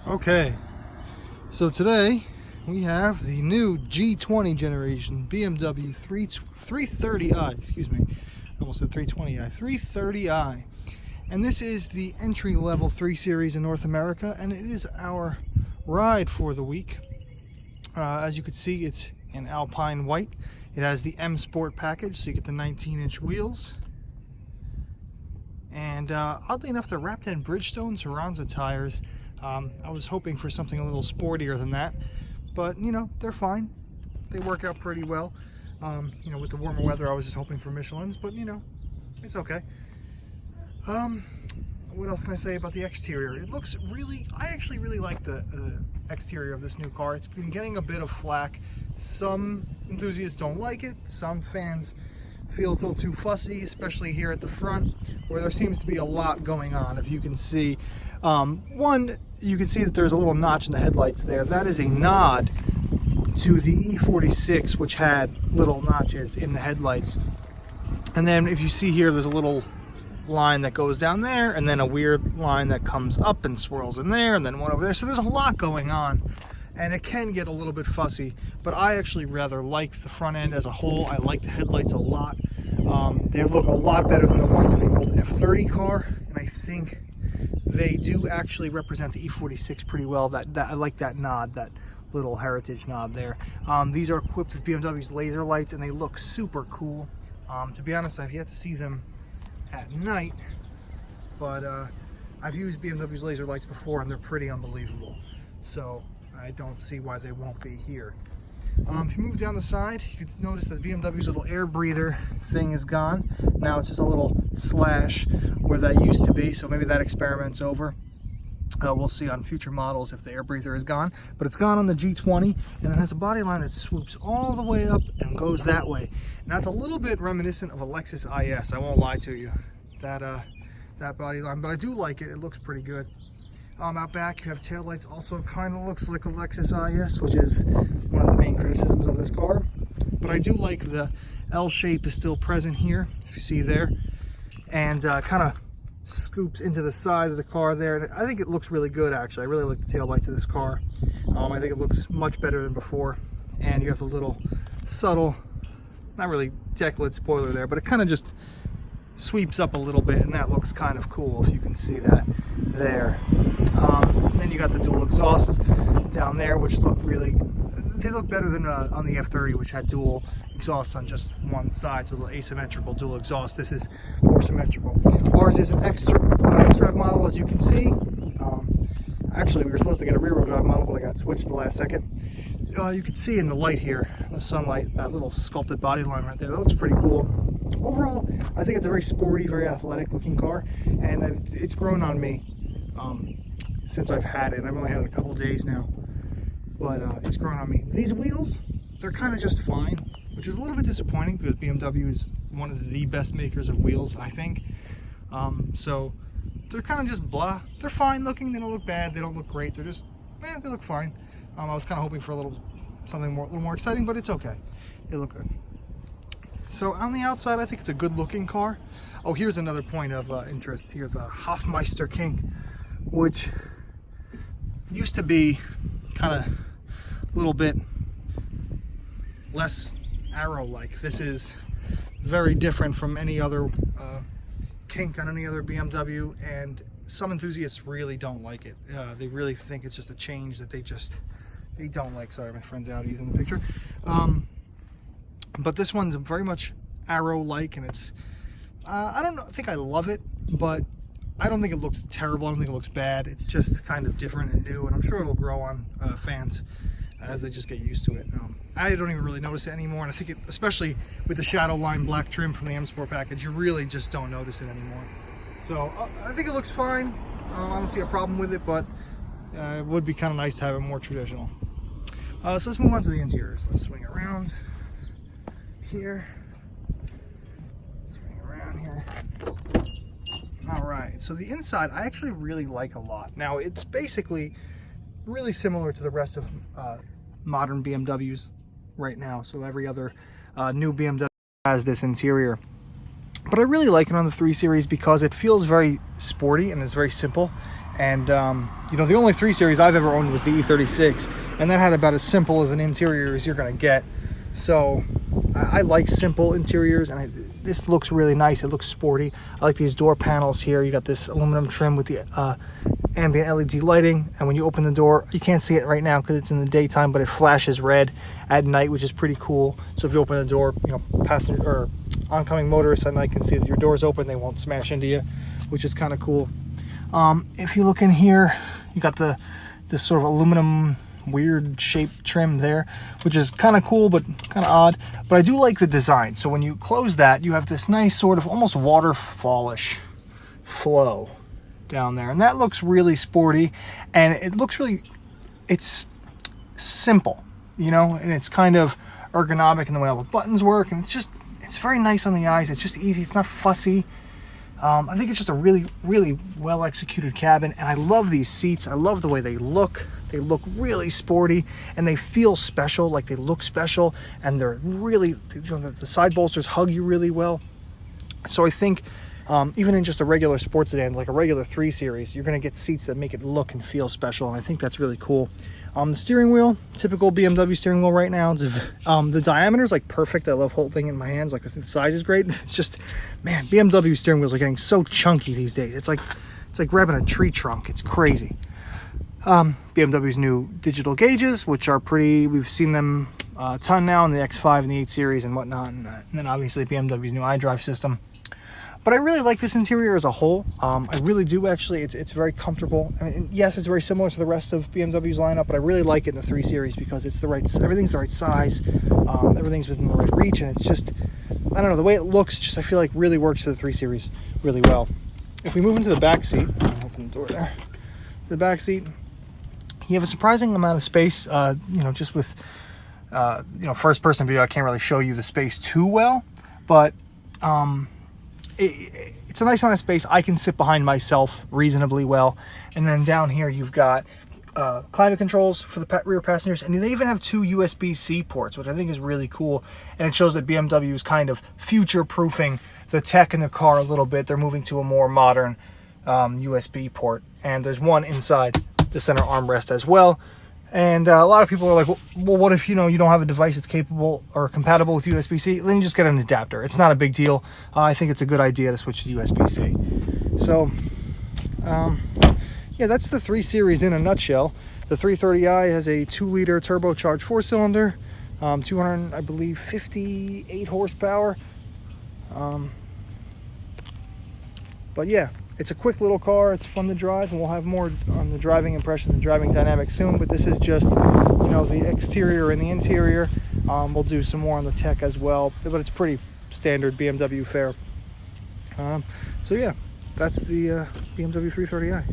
Okay, so today we have the new G20 generation BMW 330i, excuse me, I almost said 320i, 330i. And this is the entry-level 3 Series in North America, and it is our ride for the week. As you can see, it's in Alpine White. It has the M Sport package, so you get the 19-inch wheels. And oddly enough, they're wrapped in Bridgestone Cerranza tires. I was hoping for something a little sportier than that, but you know, they're fine. They work out pretty well. You know, with the warmer weather, I was just hoping for Michelin's, but you know, it's okay. What else can I say about the exterior? It looks really, I actually really like the exterior of this new car. It's been getting a bit of flack. Some enthusiasts don't like it. Some fans feel it's a little too fussy, especially here at the front, where there seems to be a lot going on. If you can see, one, you can see that there's a little notch in the headlights there. That is a nod to the E46, which had little notches in the headlights. And then if you see here, there's a little line that goes down there, and then a weird line that comes up and swirls in there, and then one over there. So there's a lot going on, and it can get a little bit fussy, but I actually rather like the front end as a whole. I like the headlights a lot. They look a lot better than the ones in the old F30 car, and I think they do actually represent the E46 pretty well. I like that nod, that little heritage nod there. These are equipped with BMW's laser lights, and they look super cool. To be honest, I've yet to see them at night, but I've used BMW's laser lights before, and they're pretty unbelievable. So I don't see why they won't be here. If you move down the side, you can notice that BMW's little air breather thing is gone. Now it's just a little slash where that used to be, so maybe that experiment's over. We'll see on future models if the air breather is gone, but it's gone on the G20, and it has a body line that swoops all the way up and goes that way. And that's a little bit reminiscent of a Lexus IS, I won't lie to you, that body line, but I do like it. It looks pretty good. Out back, you have taillights. Also kind of looks like a Lexus IS, which is one of the main criticisms of this car. But I do like the L shape is still present here, if you see there, and kind of scoops into the side of the car there. And I think it looks really good, actually. I really like the taillights of this car. I think it looks much better than before. And you have the little subtle, not really deck-lid spoiler there, but it kind of just sweeps up a little bit, and that looks kind of cool if you can see that there. Then you got the dual exhausts down there, which look really, they look better than on the F30, which had dual exhausts on just one side, so a little asymmetrical dual exhaust. This is more symmetrical. Ours is an X-Drive model, as you can see. Actually, we were supposed to get a rear-wheel drive model, but I got switched at the last second. You can see in the light here, the sunlight, that little sculpted body line right there. That looks pretty cool. Overall, I think it's a very sporty, very athletic looking car, and it's grown on me since I've had it. I've only had it a couple days now, but it's grown on me. These wheels, they're kind of just fine, which is a little bit disappointing because BMW is one of the best makers of wheels, I think. So they're kind of just blah. They're fine looking. They don't look bad. They don't look great. They're just, they look fine. I was kind of hoping for a little more exciting, but it's okay. They look good. So on the outside, I think it's a good looking car. Oh, here's another point of interest here, the Hofmeister Kink, which used to be kind of a little bit less arrow-like. This is very different from any other kink on any other BMW, and some enthusiasts really don't like it. They really think it's just a change that they don't like. Sorry, my friend's out, he's in the picture. But this one's very much arrow-like, and it's, I don't think I love it, but I don't think it looks terrible. I don't think it looks bad. It's just kind of different and new, and I'm sure it'll grow on fans as they just get used to it. I don't even really notice it anymore, and I think especially with the shadow line black trim from the M Sport package, you really just don't notice it anymore. So I think it looks fine. I don't see a problem with it, but it would be kind of nice to have it more traditional. So let's move on to the interiors. Let's swing around here, swing around here. All right, so the inside I actually really like a lot. Now it's basically really similar to the rest of modern BMWs right now. So every other new BMW has this interior. But I really like it on the 3 Series because it feels very sporty and it's very simple. And you know, the only 3 Series I've ever owned was the E36, and that had about as simple of an interior as you're gonna get. So I like simple interiors, and this looks really nice. It looks sporty. I like these door panels here. You got this aluminum trim with the ambient LED lighting, and when you open the door, you can't see it right now because it's in the daytime, but it flashes red at night, which is pretty cool. So if you open the door, you know, passenger or oncoming motorists at night can see that your door's open. They won't smash into you, which is kind of cool. If you look in here, you got this sort of aluminum weird shaped trim there, which is kind of cool but kind of odd. But I do like the design. So when you close that, you have this nice sort of almost waterfallish flow down there, and that looks really sporty, and it looks really, it's simple, you know, and it's kind of ergonomic in the way all the buttons work, and it's very nice on the eyes. It's just easy. It's not fussy. I think it's just a really, really well executed cabin, and I love these seats. I love the way they look. They look really sporty, and they feel special, like they look special, and they're really, you know, the side bolsters hug you really well. So I think even in just a regular sports sedan, like a regular 3 Series, you're going to get seats that make it look and feel special, and I think that's really cool. The steering wheel, typical BMW steering wheel right now. It's the diameter is like perfect. I love holding it in my hands. Like, I think the size is great. It's just, man, BMW steering wheels are getting so chunky these days. It's like grabbing a tree trunk. It's crazy. BMW's new digital gauges, which are pretty, we've seen them a ton now in the X5 and the 8 Series and whatnot, and then obviously BMW's new iDrive system. But I really like this interior as a whole. I really do, actually. It's very comfortable. I mean, yes, it's very similar to the rest of BMW's lineup, but I really like it in the 3 Series because it's the right, everything's the right size, everything's within the right reach, and it's just, I don't know, the way it looks just, I feel like, really works for the 3 Series really well. If we move into the back seat, open the door there, the back seat, you have a surprising amount of space. You know, just with you know, first person video, I can't really show you the space too well, but it's a nice amount of space. I can sit behind myself reasonably well. And then down here you've got climate controls for the rear passengers, and they even have 2 USB-C ports, which I think is really cool. And it shows that BMW is kind of future-proofing the tech in the car a little bit. They're moving to a more modern USB port, and there's one inside the center armrest as well. And a lot of people are like, well, what if, you know, you don't have a device that's capable or compatible with USB-C? Then you just get an adapter. It's not a big deal. I think it's a good idea to switch to USB-C. So, yeah, that's the 3 Series in a nutshell. The 330i has a 2-liter turbocharged 4-cylinder, 200, I believe, 58 horsepower. But yeah, it's a quick little car. It's fun to drive, and we'll have more on the driving impressions and driving dynamics soon. But this is just, you know, the exterior and the interior. We'll do some more on the tech as well, but it's pretty standard BMW fare. So yeah, that's the BMW 330i.